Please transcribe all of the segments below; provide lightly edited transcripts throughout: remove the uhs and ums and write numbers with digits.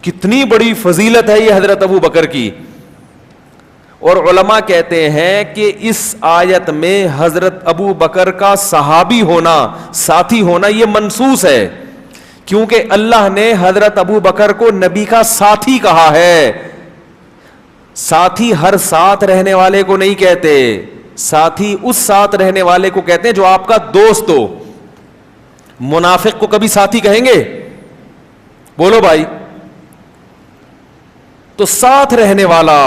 کتنی بڑی فضیلت ہے یہ حضرت ابو بکر کی. اور علماء کہتے ہیں کہ اس آیت میں حضرت ابو بکر کا صحابی ہونا, ساتھی ہونا, یہ منصوص ہے, کیونکہ اللہ نے حضرت ابو بکر کو نبی کا ساتھی کہا ہے. ساتھی ہر ساتھ رہنے والے کو نہیں کہتے, ساتھی اس ساتھ رہنے والے کو کہتے ہیں جو آپ کا دوست ہو. منافق کو کبھی ساتھی کہیں گے؟ بولو بھائی. تو ساتھ رہنے والا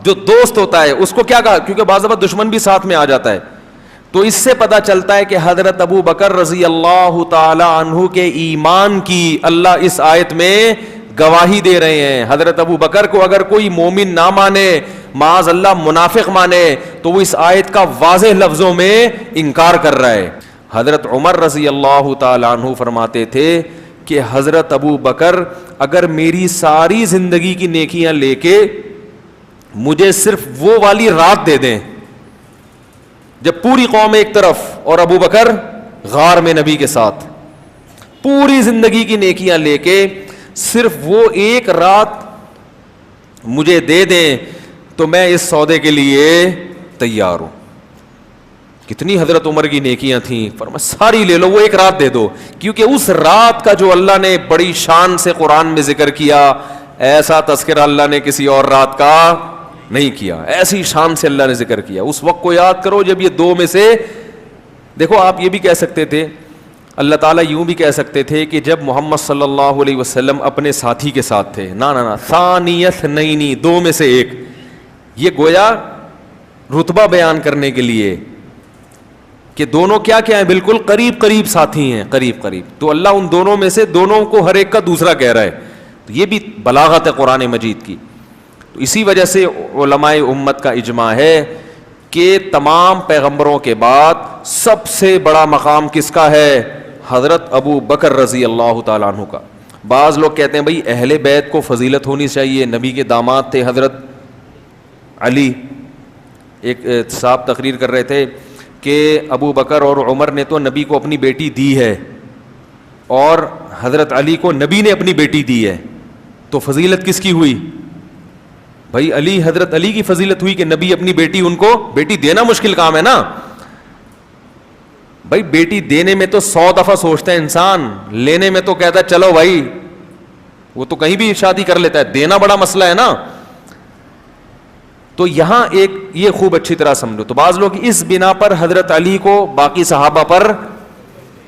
جو دوست ہوتا ہے اس کو کیا کہا؟ کیونکہ بعض دفعہ دشمن بھی ساتھ میں آ جاتا ہے. تو اس سے پتا چلتا ہے کہ حضرت ابو بکر رضی اللہ تعالی عنہ کے ایمان کی اللہ اس آیت میں گواہی دے رہے ہیں. حضرت ابو بکر کو اگر کوئی مومن نہ مانے, معاذ اللہ منافق مانے, تو وہ اس آیت کا واضح لفظوں میں انکار کر رہا ہے. حضرت عمر رضی اللہ تعالی عنہ فرماتے تھے کہ حضرت ابو بکر اگر میری ساری زندگی کی نیکیاں لے کے مجھے صرف وہ والی رات دے دیں جب پوری قوم ایک طرف اور ابو بکر غار میں نبی کے ساتھ, پوری زندگی کی نیکیاں لے کے صرف وہ ایک رات مجھے دے دیں تو میں اس سودے کے لیے تیار ہوں. کتنی حضرت عمر کی نیکیاں تھیں, فرمایا ساری لے لو, وہ ایک رات دے دو, کیونکہ اس رات کا جو اللہ نے بڑی شان سے قرآن میں ذکر کیا, ایسا تذکرہ اللہ نے کسی اور رات کا نہیں کیا. ایسی شان سے اللہ نے ذکر کیا. اس وقت کو یاد کرو جب یہ دو میں سے, دیکھو آپ یہ بھی کہہ سکتے تھے, اللہ تعالیٰ یوں بھی کہہ سکتے تھے کہ جب محمد صلی اللہ علیہ وسلم اپنے ساتھی کے ساتھ تھے, نا ثانیت نہیں, دو میں سے ایک. یہ گویا رتبہ بیان کرنے کے لیے کہ دونوں کیا کیا ہیں, بالکل قریب قریب ساتھی ہیں, قریب قریب. تو اللہ ان دونوں میں سے دونوں کو ہر ایک کا دوسرا کہہ رہا ہے. تو یہ بھی بلاغت ہے قرآن مجید کی. تو اسی وجہ سے علماء امت کا اجماع ہے کہ تمام پیغمبروں کے بعد سب سے بڑا مقام کس کا ہے؟ حضرت ابو بکر رضی اللہ تعالیٰ عنہ کا. بعض لوگ کہتے ہیں بھائی اہل بیت کو فضیلت ہونی چاہیے, نبی کے داماد تھے حضرت علی. ایک صاحب تقریر کر رہے تھے کہ ابو بکر اور عمر نے تو نبی کو اپنی بیٹی دی ہے اور حضرت علی کو نبی نے اپنی بیٹی دی ہے, تو فضیلت کس کی ہوئی؟ بھائی علی, حضرت علی کی فضیلت ہوئی کہ نبی اپنی بیٹی, ان کو بیٹی دینا مشکل کام ہے نا بھائی. بیٹی دینے میں تو 100 دفعہ سوچتا ہے انسان, لینے میں تو کہتا ہے چلو بھائی, وہ تو کہیں بھی شادی کر لیتا ہے. دینا بڑا مسئلہ ہے نا. تو یہاں ایک یہ خوب اچھی طرح سمجھو. تو بعض لوگ اس بنا پر حضرت علی کو باقی صحابہ پر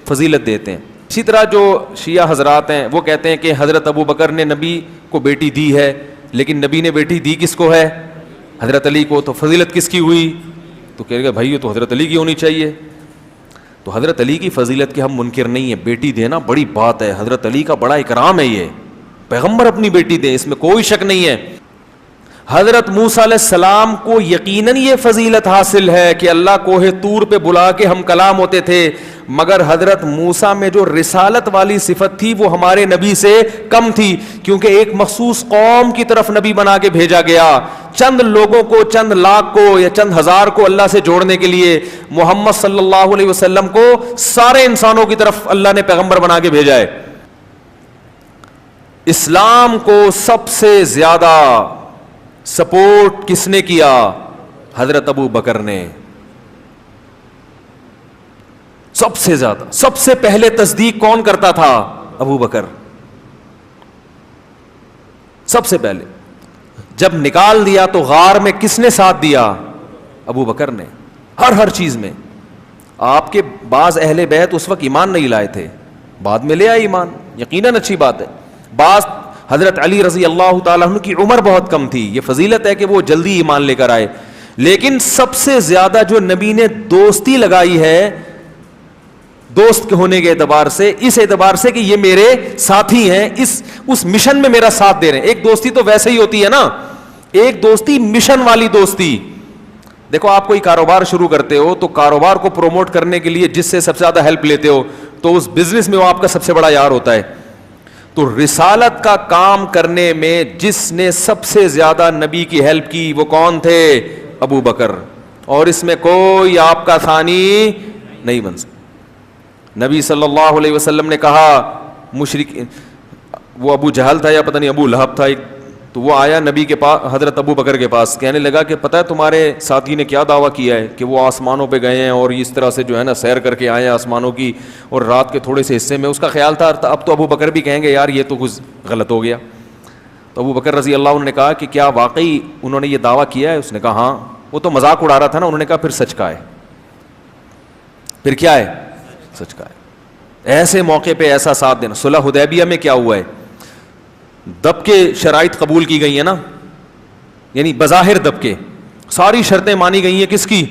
فضیلت دیتے ہیں. اسی طرح جو شیعہ حضرات ہیں وہ کہتے ہیں کہ حضرت ابو بکر نے نبی کو بیٹی دی ہے, لیکن نبی نے بیٹی دی کس کو ہے؟ حضرت علی کو. تو فضیلت کس کی ہوئی؟ تو کہے گا بھائی یہ تو حضرت علی کی ہونی چاہیے. تو حضرت علی کی فضیلت کے ہم منکر نہیں ہیں, بیٹی دینا بڑی بات ہے, حضرت علی کا بڑا اکرام ہے, یہ پیغمبر اپنی بیٹی دیں, اس میں کوئی شک نہیں ہے. حضرت موسیٰ علیہ السلام کو یقیناً یہ فضیلت حاصل ہے کہ اللہ کوہ طور پہ بلا کے ہم کلام ہوتے تھے, مگر حضرت موسیٰ میں جو رسالت والی صفت تھی وہ ہمارے نبی سے کم تھی, کیونکہ ایک مخصوص قوم کی طرف نبی بنا کے بھیجا گیا, چند لوگوں کو, چند لاکھ کو یا چند ہزار کو اللہ سے جوڑنے کے لیے. محمد صلی اللہ علیہ وسلم کو سارے انسانوں کی طرف اللہ نے پیغمبر بنا کے بھیجا ہے. اسلام کو سب سے زیادہ سپورٹ کس نے کیا؟ حضرت ابو بکر نے. سب سے زیادہ, سب سے پہلے تصدیق کون کرتا تھا؟ ابو بکر. سب سے پہلے جب نکال دیا تو غار میں کس نے ساتھ دیا؟ ابو بکر نے, ہر چیز میں. آپ کے بعض اہل بیت اس وقت ایمان نہیں لائے تھے, بعد میں لے آئے ایمان, یقیناً اچھی بات ہے. بعض حضرت علی رضی اللہ تعالیٰ عنہ کی عمر بہت کم تھی, یہ فضیلت ہے کہ وہ جلدی ایمان لے کر آئے. لیکن سب سے زیادہ جو نبی نے دوستی لگائی ہے, دوست ہونے کے اعتبار سے, اس اعتبار سے کہ یہ میرے ساتھی ہیں, اس مشن میں میرا ساتھ دے رہے ہیں. ایک دوستی تو ویسے ہی ہوتی ہے نا, ایک دوستی مشن والی دوستی. دیکھو آپ کوئی کاروبار شروع کرتے ہو تو کاروبار کو پروموٹ کرنے کے لیے جس سے سب سے زیادہ ہیلپ لیتے ہو تو اس بزنس میں وہ آپ کا سب سے بڑا یار ہوتا ہے. تو رسالت کا کام کرنے میں جس نے سب سے زیادہ نبی کی ہیلپ کی وہ کون تھے؟ ابو بکر. اور اس میں کوئی آپ کا ثانی نہیں بن سکتا. نبی صلی اللہ علیہ وسلم نے کہا وہ ابو جہل تھا یا پتہ نہیں ابو لہب تھا ایک، تو وہ آیا نبی کے پاس، حضرت ابو بکر کے پاس، کہنے لگا کہ پتہ ہے تمہارے ساتھی نے کیا دعویٰ کیا ہے کہ وہ آسمانوں پہ گئے ہیں اور اس طرح سے جو ہے نا سیر کر کے آئے ہیں آسمانوں کی، اور رات کے تھوڑے سے حصے میں. اس کا خیال تھا اب تو ابو بکر بھی کہیں گے یار یہ تو کچھ غلط ہو گیا. تو ابو بکر رضی اللہ عنہ نے کہا کہ کیا واقعی انہوں نے یہ دعویٰ کیا ہے؟ اس نے کہا ہاں. وہ تو مذاق اڑا رہا تھا نا. انہوں نے کہا پھر سچ کا ہے. پھر کیا ہے؟ سچ کا ہے. ایسے موقع پہ ایسا ساتھ دینا. صلح حدیبیہ میں کیا ہوا ہے؟ دب کے شرائط قبول کی گئی ہیں نا، یعنی بظاہر دب کے ساری شرطیں مانی گئی ہیں. کس کی؟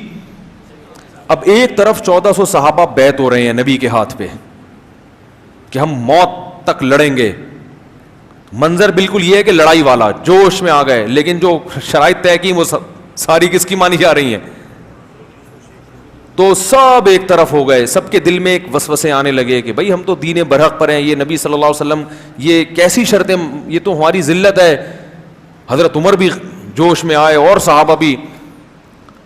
اب ایک طرف 1400 صحابہ بیعت ہو رہے ہیں نبی کے ہاتھ پہ کہ ہم موت تک لڑیں گے. منظر بالکل یہ ہے کہ لڑائی والا، جوش میں آ گئے، لیکن جو شرائط طے کی وہ ساری کس کی مانی جا رہی ہیں؟ تو سب ایک طرف ہو گئے. سب کے دل میں ایک وسوسے آنے لگے کہ بھائی ہم تو دین برحق پر ہیں، یہ نبی صلی اللہ علیہ وسلم یہ کیسی شرطیں، یہ تو ہماری ذلت ہے. حضرت عمر بھی جوش میں آئے اور صحابہ بھی.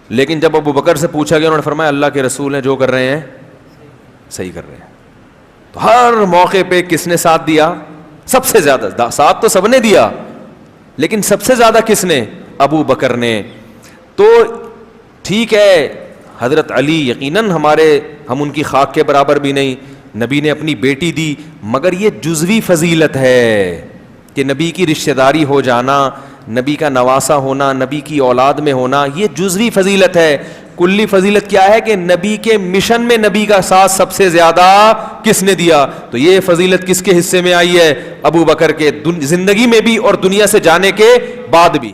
لیکن جب ابو بکر سے پوچھا گیا، انہوں نے فرمایا اللہ کے رسول ہیں جو کر رہے ہیں صحیح کر رہے ہیں. تو ہر موقع پہ کس نے ساتھ دیا؟ سب سے زیادہ ساتھ تو سب نے دیا، لیکن سب سے زیادہ کس نے؟ ابو بکر نے. تو ٹھیک ہے حضرت علی یقیناً ہم ان کی خاک کے برابر بھی نہیں، نبی نے اپنی بیٹی دی، مگر یہ جزوی فضیلت ہے کہ نبی کی رشتہ داری ہو جانا، نبی کا نواسا ہونا، نبی کی اولاد میں ہونا، یہ جزوی فضیلت ہے. کلی فضیلت کیا ہے کہ نبی کے مشن میں نبی کا ساتھ سب سے زیادہ کس نے دیا؟ تو یہ فضیلت کس کے حصے میں آئی ہے؟ ابو بکر کے، زندگی میں بھی اور دنیا سے جانے کے بعد بھی.